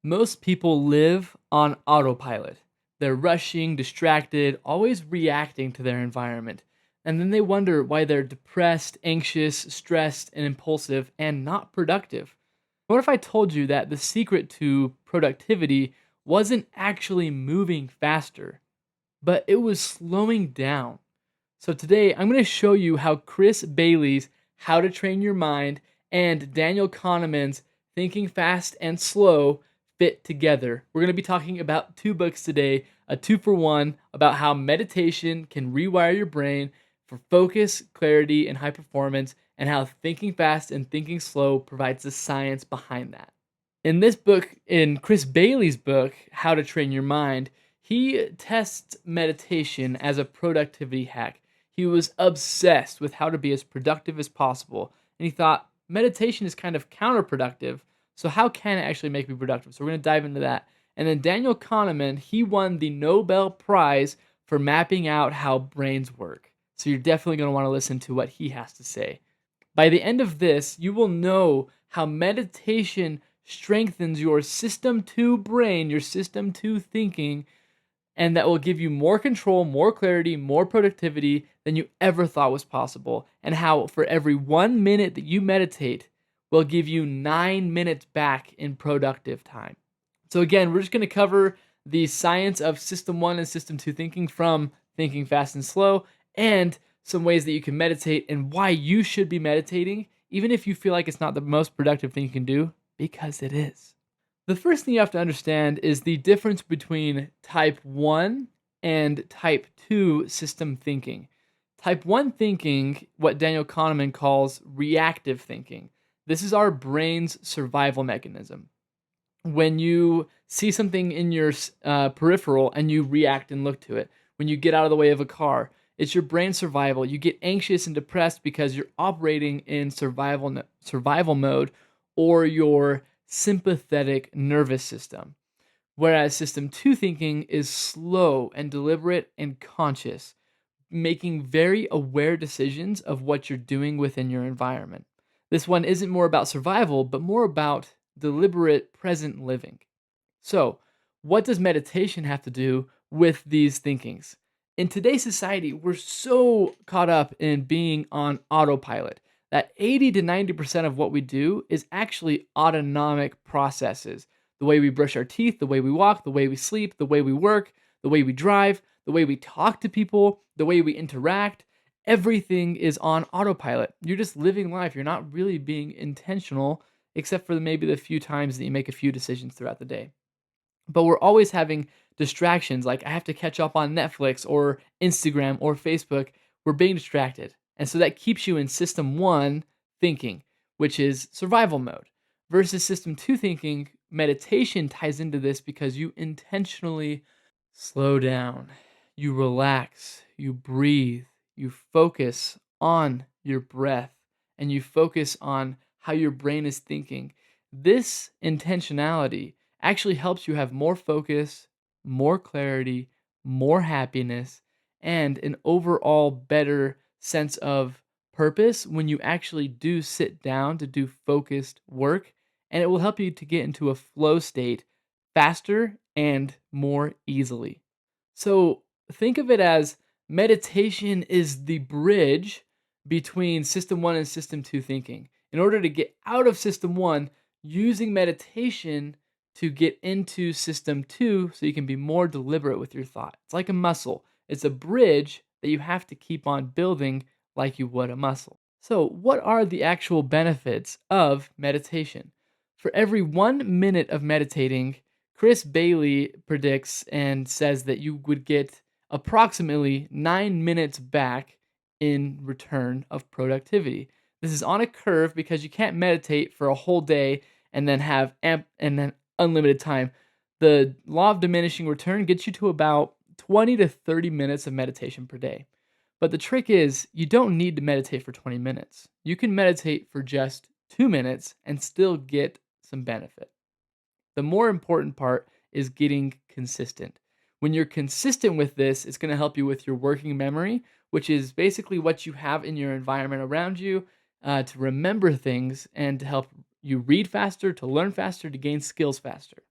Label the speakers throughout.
Speaker 1: Most people live on autopilot. They're rushing, distracted, always reacting to their environment. And then they wonder why they're depressed, anxious, stressed, and impulsive, and not productive. What if I told you that the secret to productivity wasn't actually moving faster, but it was slowing down? So today I'm going to show you how Chris Bailey's How to Train Your Mind and Daniel Kahneman's Thinking Fast and Slow fit together. We're going to be talking about two books today, a two for one about how meditation can rewire your brain for focus, clarity, and high performance, and how thinking fast and thinking slow provides the science behind that. In this book, in Chris Bailey's book, How to Train Your Mind, he tests meditation as a productivity hack. He was obsessed with how to be as productive as possible. And he thought, meditation is kind of counterproductive. So, how can it actually make me productive? So, we're going to dive into that. And then Daniel Kahneman, he won the Nobel Prize for mapping out how brains work. So, you're definitely going to want to listen to what he has to say. By the end of this, you will know how meditation strengthens your system 2 brain, your system 2 thinking, and that will give you more control, more clarity, more productivity than you ever thought was possible. And how for every 1 minute that you meditate will give you 9 minutes back in productive time. So, again, we're just going to cover the science of System 1 and System 2 thinking from Thinking Fast and Slow, and some ways that you can meditate and why you should be meditating, even if you feel like it's not the most productive thing you can do, because it is. The first thing you have to understand is the difference between type 1 and type 2 system thinking. Type 1 thinking, what Daniel Kahneman calls reactive thinking. This is our brain's survival mechanism. When you see something in your peripheral and you react and look to it, when you get out of the way of a car, it's your brain survival. You get anxious and depressed because you're operating in survival mode or your sympathetic nervous system. Whereas system 2 thinking is slow and deliberate and conscious, making very aware decisions of what you're doing within your environment. This one isn't more about survival, but more about deliberate present living. So, what does meditation have to do with these thinkings? In today's society, we're so caught up in being on autopilot that 80 to 90% of what we do is actually autonomic processes. The way we brush our teeth, the way we walk, the way we sleep, the way we work, the way we drive, the way we talk to people, the way we interact, everything is on autopilot. You're just living life. You're not really being intentional, except for maybe the few times that you make a few decisions throughout the day. But we're always having distractions, like I have to catch up on Netflix or Instagram or Facebook. We're being distracted. And so that keeps you in system 1 thinking, which is survival mode, versus system 2 thinking. Meditation ties into this because you intentionally slow down, you relax, you breathe, you focus on your breath, and you focus on how your brain is thinking. This intentionality actually helps you have more focus, more clarity, more happiness, and an overall better sense of purpose when you actually do sit down to do focused work. And it will help you to get into a flow state faster and more easily. So think of it as meditation is the bridge between system 1 and system 2 thinking. In order to get out of system 1, using meditation to get into system 2 so you can be more deliberate with your thought. It's like a muscle. It's a bridge that you have to keep on building like you would a muscle. So, what are the actual benefits of meditation? For every 1 minute of meditating, Chris Bailey predicts and says that you would get approximately 9 minutes back in return of productivity. This is on a curve because you can't meditate for a whole day and then have unlimited time. The law of diminishing return gets you to about 20 to 30 minutes of meditation per day. But the trick is, you don't need to meditate for 20 minutes. You can meditate for just 2 minutes and still get some benefit. The more important part is getting consistent. When you're consistent with this, it's going to help you with your working memory, which is basically what you have in your environment around you to remember things and to help you read faster, to learn faster, to gain skills faster.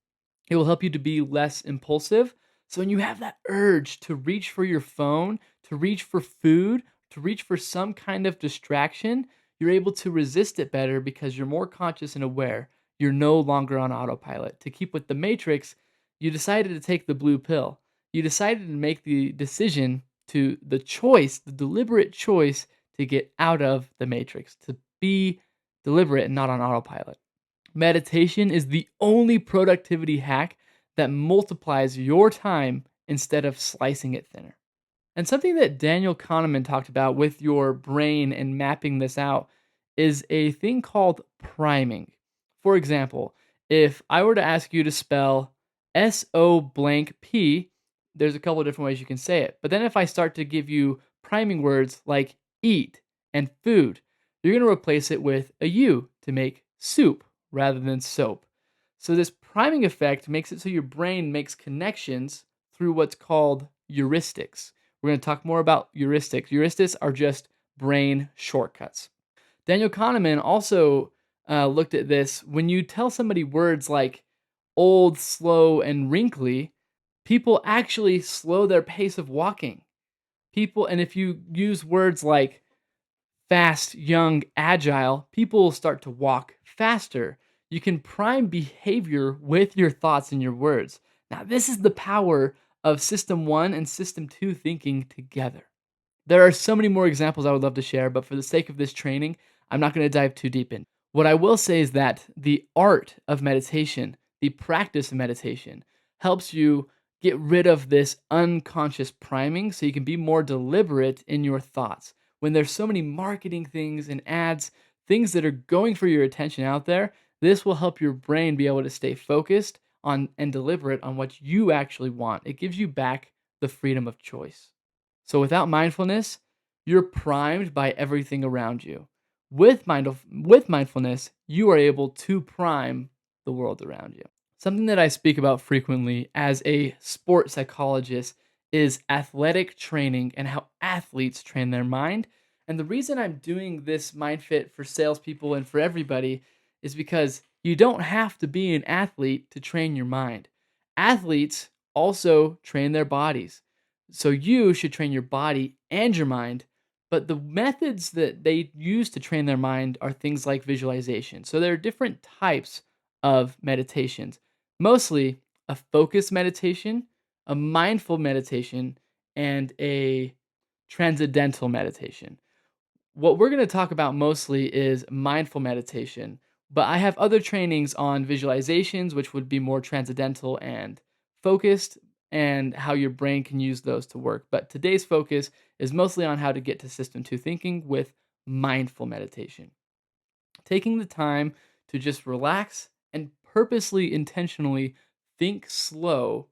Speaker 1: It will help you to be less impulsive. So when you have that urge to reach for your phone, to reach for food, to reach for some kind of distraction, you're able to resist it better because you're more conscious and aware. You're no longer on autopilot. To keep with the matrix, you decided to take the blue pill. You decided to make the decision to the choice, the deliberate choice to get out of the matrix, to be deliberate and not on autopilot. Meditation is the only productivity hack that multiplies your time instead of slicing it thinner. And something that Daniel Kahneman talked about with your brain and mapping this out is a thing called priming. For example, if I were to ask you to spell SO blank P, there's a couple of different ways you can say it. But then if I start to give you priming words like eat and food, you're going to replace it with a U to make soup rather than soap. So this priming effect makes it so your brain makes connections through what's called heuristics. We're going to talk more about heuristics. Heuristics are just brain shortcuts. Daniel Kahneman also looked at this. When you tell somebody words like old, slow, and wrinkly, people actually slow their pace of walking. And if you use words like fast, young, agile, people will start to walk faster. You can prime behavior with your thoughts and your words. Now, this is the power of System 1 and System 2 thinking together. There are so many more examples I would love to share, but for the sake of this training, I'm not going to dive too deep in. What I will say is that the art of meditation, the practice of meditation, helps you get rid of this unconscious priming so you can be more deliberate in your thoughts. When there's so many marketing things and ads, things that are going for your attention out there, this will help your brain be able to stay focused on and deliberate on what you actually want. It gives you back the freedom of choice. So without mindfulness, you're primed by everything around you. With mindfulness, you are able to prime the world around you. Something that I speak about frequently as a sport psychologist is athletic training and how athletes train their mind. And the reason I'm doing this mind fit for salespeople and for everybody is because you don't have to be an athlete to train your mind. Athletes also train their bodies. So you should train your body and your mind, but the methods that they use to train their mind are things like visualization. So there are different types of meditations. Mostly a focused meditation, a mindful meditation, and a transcendental meditation. What we're going to talk about mostly is mindful meditation, but I have other trainings on visualizations, which would be more transcendental and focused, and how your brain can use those to work. But today's focus is mostly on how to get to System 2 thinking with mindful meditation. Taking the time to just relax and purposely, intentionally think slow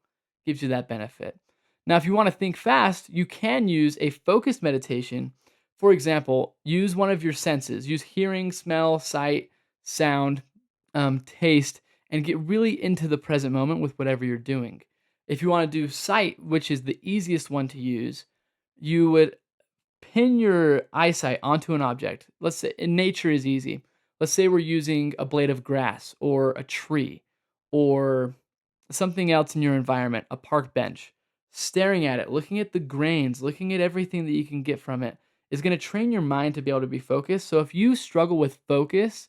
Speaker 1: gives you that benefit. Now, if you want to think fast, you can use a focused meditation. For example, use one of your senses, use hearing, smell, sight, sound, taste, and get really into the present moment with whatever you're doing. If you want to do sight, which is the easiest one to use, you would pin your eyesight onto an object. Let's say in nature is easy. Let's say we're using a blade of grass or a tree or something else in your environment, a park bench. Staring at it, looking at the grains, looking at everything that you can get from it is going to train your mind to be able to be focused. So if you struggle with focus,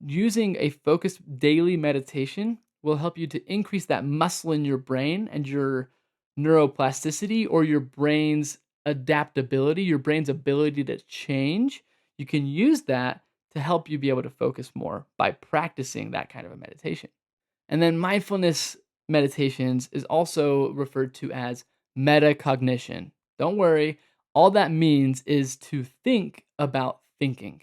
Speaker 1: using a focused daily meditation will help you to increase that muscle in your brain and your neuroplasticity, or your brain's adaptability, your brain's ability to change. You can use that to help you be able to focus more by practicing that kind of a meditation. And then mindfulness meditations is also referred to as metacognition. Don't worry, all that means is to think about thinking.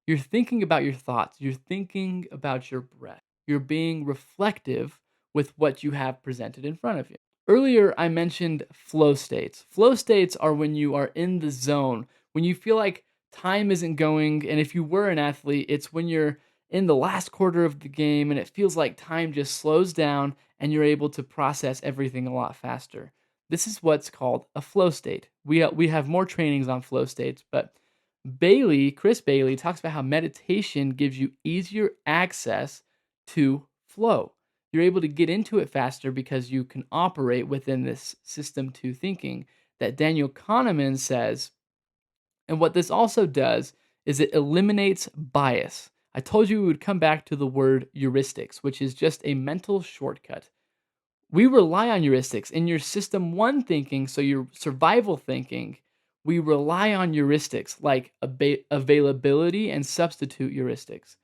Speaker 1: You're thinking about your thoughts, you're thinking about your breath. You're being reflective with what you have presented in front of you. Earlier, I mentioned flow states. Flow states are when you are in the zone, when you feel like time isn't going. And if you were an athlete, it's when you're in the last quarter of the game and it feels like time just slows down and you're able to process everything a lot faster. This is what's called a flow state. We have more trainings on flow states, but Chris Bailey talks about how meditation gives you easier access to flow. You're able to get into it faster because you can operate within this system two thinking that Daniel Kahneman says. And what this also does is it eliminates bias. I told you we would come back to the word heuristics, which is just a mental shortcut. We rely on heuristics in your system one thinking, so your survival thinking. We rely on heuristics like availability and substitute heuristics.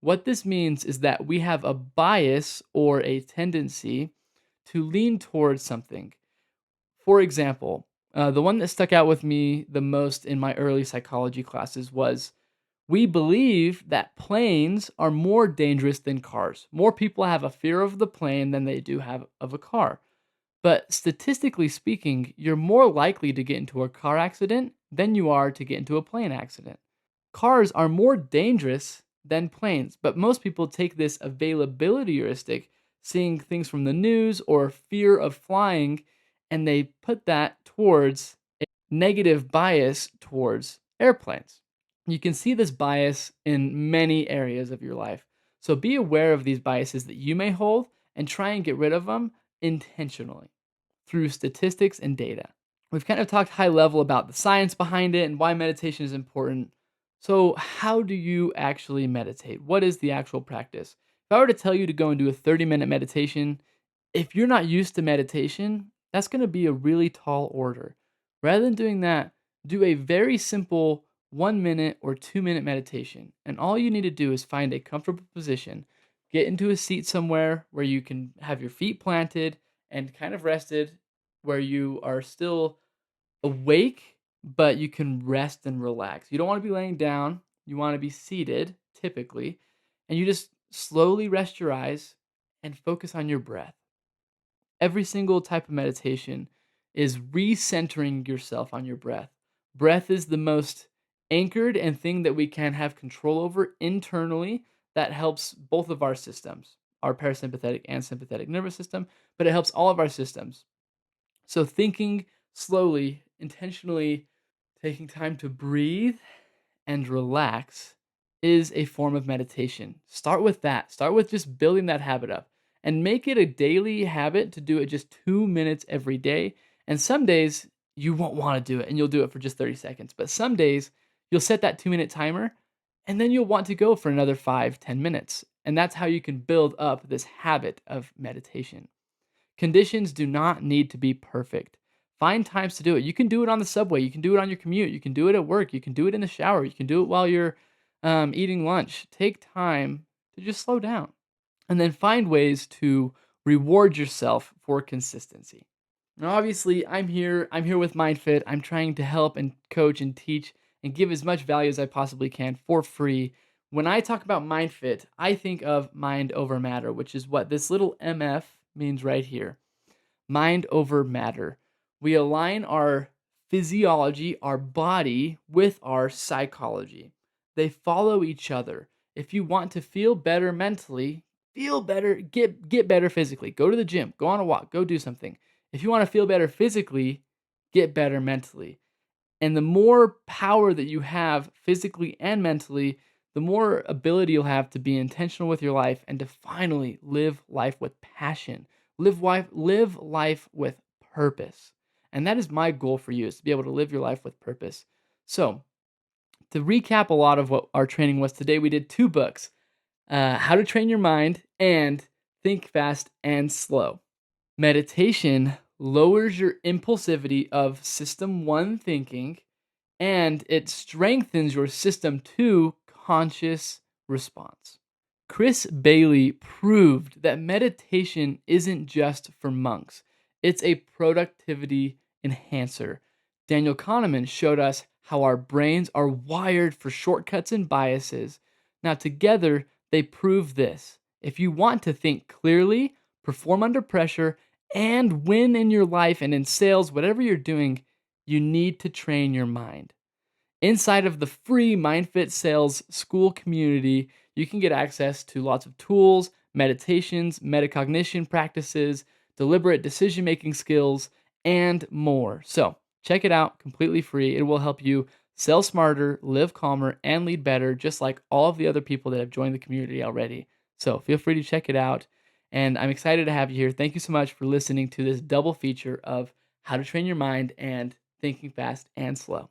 Speaker 1: What this means is that we have a bias or a tendency to lean towards something. For example, the one that stuck out with me the most in my early psychology classes was we believe that planes are more dangerous than cars. More people have a fear of the plane than they do have of a car. But statistically speaking, you're more likely to get into a car accident than you are to get into a plane accident. Cars are more dangerous than planes, but most people take this availability heuristic, seeing things from the news or fear of flying, and they put that towards a negative bias towards airplanes. You can see this bias in many areas of your life. So be aware of these biases that you may hold and try and get rid of them intentionally through statistics and data. We've kind of talked high level about the science behind it and why meditation is important. So, how do you actually meditate? What is the actual practice? If I were to tell you to go and do a 30-minute meditation, if you're not used to meditation, that's going to be a really tall order. Rather than doing that, do a very simple 1 minute or 2 minute meditation. And all you need to do is find a comfortable position, get into a seat somewhere where you can have your feet planted and kind of rested, where you are still awake, but you can rest and relax. You don't want to be laying down, you want to be seated typically, and you just slowly rest your eyes and focus on your breath. Every single type of meditation is recentering yourself on your breath. Breath is the most anchored and thing that we can have control over internally that helps both of our systems, our parasympathetic and sympathetic nervous system, but it helps all of our systems. So thinking slowly, intentionally taking time to breathe and relax is a form of meditation. Start with that. Start with just building that habit up and make it a daily habit to do it just 2 minutes every day. And some days you won't want to do it and you'll do it for just 30 seconds. But some days you'll set that 2 minute timer and then you'll want to go for another 5, 10 minutes. And that's how you can build up this habit of meditation. Conditions do not need to be perfect. Find times to do it. You can do it on the subway. You can do it on your commute. You can do it at work. You can do it in the shower. You can do it while you're eating lunch. Take time to just slow down and then find ways to reward yourself for consistency. Now, obviously, I'm here. I'm here with MindFit. I'm trying to help and coach and teach and give as much value as I possibly can for free. When I talk about MindFit, I think of mind over matter, which is what this little MF means right here. Mind over matter. We align our physiology, our body, with our psychology. They follow each other. If you want to feel better mentally, feel better, get better physically. Go to the gym, go on a walk, go do something. If you want to feel better physically, get better mentally. And the more power that you have physically and mentally, the more ability you'll have to be intentional with your life and to finally live life with passion. Live life with purpose. And that is my goal for you, is to be able to live your life with purpose. So, to recap a lot of what our training was today, we did 2 books, How to Train Your Mind and Think Fast and Slow. Meditation lowers your impulsivity of system 1 thinking, and it strengthens your system 2 conscious response. Chris Bailey proved that meditation isn't just for monks. It's a productivity enhancer. Daniel Kahneman showed us how our brains are wired for shortcuts and biases. Now, together, they prove this. If you want to think clearly, perform under pressure, and win in your life and in sales, whatever you're doing, you need to train your mind. Inside of the free MindFit Sales Skool community, you can get access to lots of tools, meditations, metacognition practices, deliberate decision-making skills, and more. So check it out, completely free. It will help you sell smarter, live calmer, and lead better, just like all of the other people that have joined the community already. So feel free to check it out. And I'm excited to have you here. Thank you so much for listening to this double feature of how to train your mind and thinking fast and slow.